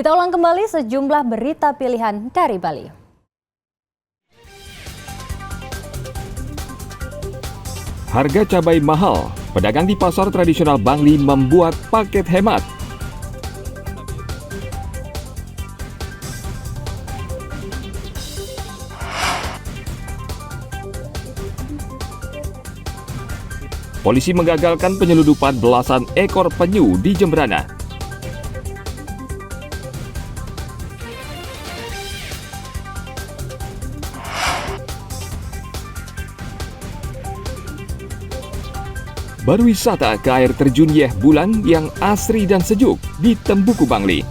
Kita ulang kembali sejumlah berita pilihan dari Bali. Harga cabai mahal, pedagang di pasar tradisional Bangli membuat paket hemat. Polisi menggagalkan penyeludupan belasan ekor penyu di Jemberana. Berwisata ke air terjun Yeh Bulan yang asri dan sejuk di Tembuku, Bangli.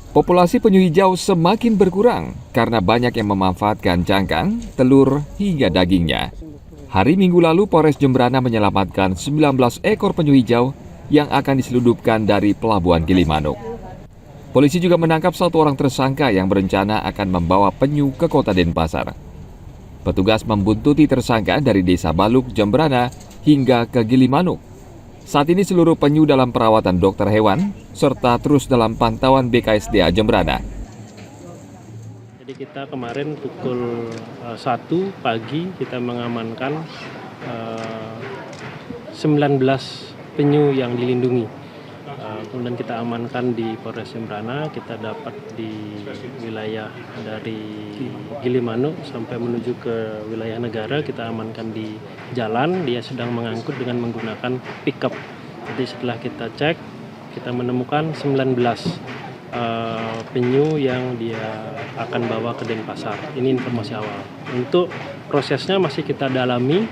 Populasi penyu hijau semakin berkurang karena banyak yang memanfaatkan cangkang, telur, hingga dagingnya. Hari Minggu lalu, Polres Jemberana menyelamatkan 19 ekor penyu hijau yang akan diseludupkan dari Pelabuhan Gilimanuk. Polisi juga menangkap satu orang tersangka yang berencana akan membawa penyu ke kota Denpasar. Petugas membuntuti tersangka dari Desa Baluk, Jemberana, hingga ke Gilimanuk. Saat ini seluruh penyu dalam perawatan dokter hewan, serta terus dalam pantauan BKSDA Jemberana. Jadi kita kemarin pukul 1 pagi kita mengamankan 19 penyu yang dilindungi. Kemudian kita amankan di Polres Jemberana, kita dapat di wilayah dari Gilimanuk sampai menuju ke wilayah negara, kita amankan di jalan, dia sedang mengangkut dengan menggunakan pickup. Jadi setelah kita cek, kita menemukan 19 penyu yang dia akan bawa ke Denpasar. Ini informasi awal. Untuk prosesnya masih kita dalami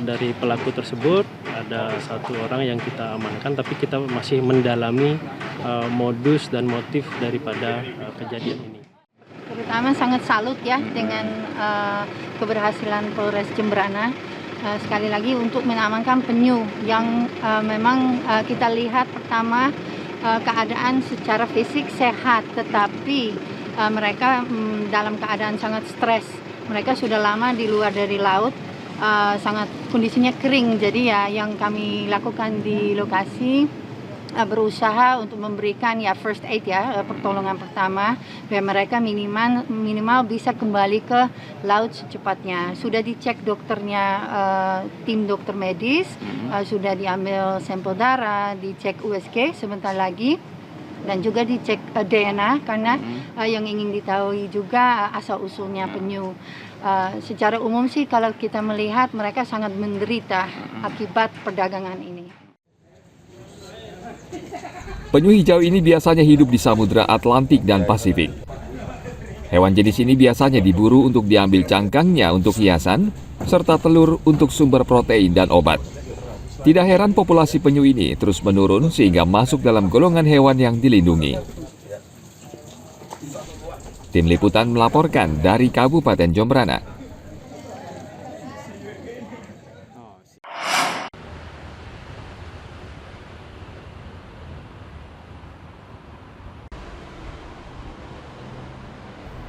dari pelaku tersebut. Ada satu orang yang kita amankan, tapi kita masih mendalami modus dan motif daripada kejadian ini. Terutama sangat salut ya dengan keberhasilan Polres Jemberana. Sekali lagi untuk mengamankan penyu yang memang kita lihat pertama keadaan secara fisik sehat, tetapi mereka dalam keadaan sangat stres. Mereka sudah lama di luar dari laut, sangat kondisinya kering. Jadi ya yang kami lakukan di lokasi berusaha untuk memberikan ya first aid ya, pertolongan pertama biar mereka minimal bisa kembali ke laut secepatnya. Sudah dicek dokternya, tim dokter medis, sudah diambil sampel darah, dicek USG sebentar lagi, dan juga dicek DNA karena yang ingin diketahui juga asal usulnya penyu. Secara umum sih kalau kita melihat mereka sangat menderita akibat perdagangan ini. Penyu hijau ini biasanya hidup di Samudra Atlantik dan Pasifik. Hewan jenis ini biasanya diburu untuk diambil cangkangnya untuk hiasan, serta telur untuk sumber protein dan obat. Tidak heran populasi penyu ini terus menurun sehingga masuk dalam golongan hewan yang dilindungi. Tim Liputan melaporkan dari Kabupaten Jemberana.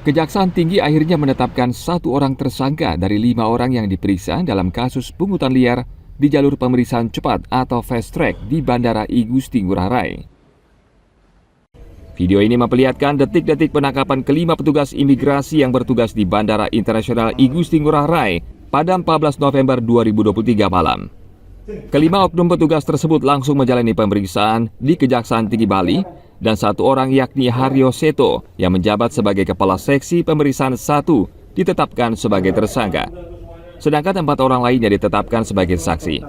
Kejaksaan Tinggi akhirnya menetapkan satu orang tersangka dari 5 orang yang diperiksa dalam kasus pungutan liar di jalur pemeriksaan cepat atau fast track di Bandara I Gusti Ngurah Rai. Video ini memperlihatkan detik-detik penangkapan kelima petugas imigrasi yang bertugas di Bandara Internasional I Gusti Ngurah Rai pada 14 November 2023 malam. Kelima oknum petugas tersebut langsung menjalani pemeriksaan di Kejaksaan Tinggi Bali, dan satu orang yakni Haryo Seto yang menjabat sebagai Kepala Seksi Pemeriksaan 1 ditetapkan sebagai tersangka. Sedangkan 4 orang lainnya ditetapkan sebagai saksi.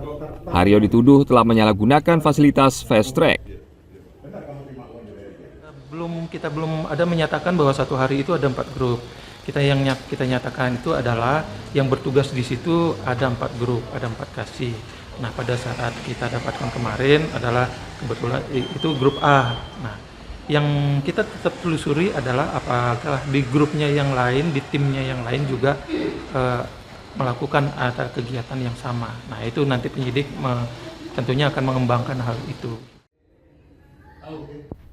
Haryo dituduh telah menyalahgunakan fasilitas fast track. Kita belum ada menyatakan bahwa satu hari itu ada 4 grup. Kita nyatakan itu adalah yang bertugas di situ ada 4 grup, ada 4 kasih. Nah, pada saat kita dapatkan kemarin adalah kebetulan itu grup A. Nah, yang kita tetap telusuri adalah apakah di grupnya yang lain, di timnya yang lain juga melakukan ada kegiatan yang sama. Nah, itu nanti penyidik tentunya akan mengembangkan hal itu.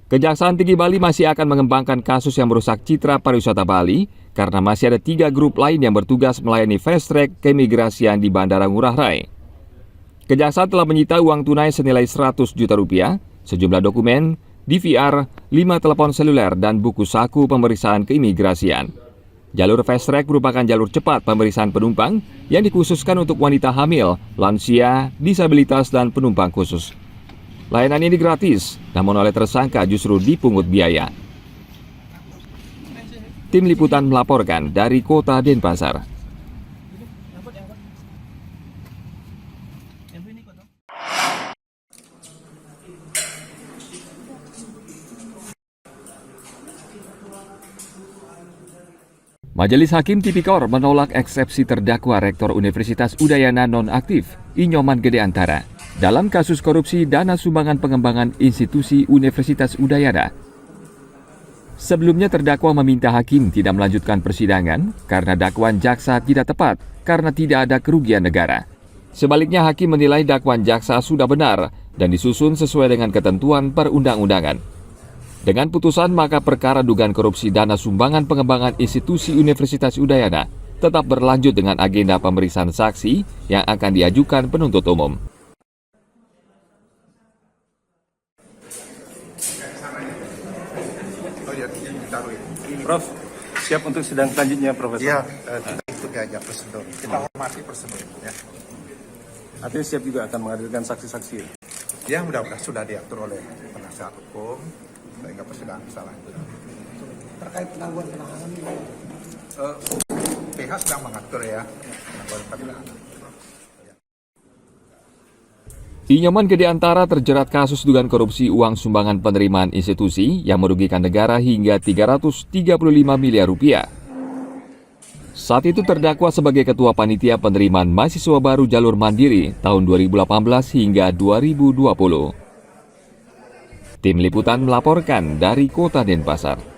Kejaksaan Tinggi Bali masih akan mengembangkan kasus yang merusak citra pariwisata Bali karena masih ada 3 grup lain yang bertugas melayani fast track keimigrasian di Bandara Ngurah Rai. Kejaksaan telah menyita uang tunai senilai 100 juta rupiah, sejumlah dokumen, DVR, 5 telepon seluler, dan buku saku pemeriksaan keimigrasian. Jalur fast track merupakan jalur cepat pemeriksaan penumpang yang dikhususkan untuk wanita hamil, lansia, disabilitas, dan penumpang khusus. Layanan ini gratis, namun oleh tersangka justru dipungut biaya. Tim Liputan melaporkan dari Kota Denpasar. Majelis Hakim Tipikor menolak eksepsi terdakwa Rektor Universitas Udayana nonaktif, Inyoman Gede Antara, dalam kasus korupsi dana sumbangan pengembangan institusi Universitas Udayana. Sebelumnya terdakwa meminta hakim tidak melanjutkan persidangan karena dakwaan jaksa tidak tepat karena tidak ada kerugian negara. Sebaliknya hakim menilai dakwaan jaksa sudah benar dan disusun sesuai dengan ketentuan perundang-undangan. Dengan putusan, maka perkara dugaan korupsi dana sumbangan pengembangan institusi Universitas Udayana tetap berlanjut dengan agenda pemeriksaan saksi yang akan diajukan penuntut umum. Prof, siap untuk sidang selanjutnya, Profesor? Ya, kita ikuti aja prosedur. Kita hormati prosedur. Ya. Artinya siap juga akan menghadirkan saksi-saksi. Ya, mudah-mudahan sudah diatur oleh penasihat hukum sehingga persidangan salah. Terkait penangguhan penahanan, pihak sedang mengatur ya penangguhan penahanan. Inyoman Gede Antara terjerat kasus dugaan korupsi uang sumbangan penerimaan institusi yang merugikan negara hingga 335 miliar rupiah. Saat itu terdakwa sebagai ketua panitia penerimaan mahasiswa baru jalur mandiri tahun 2018 hingga 2020. Tim Liputan melaporkan dari Kota Denpasar.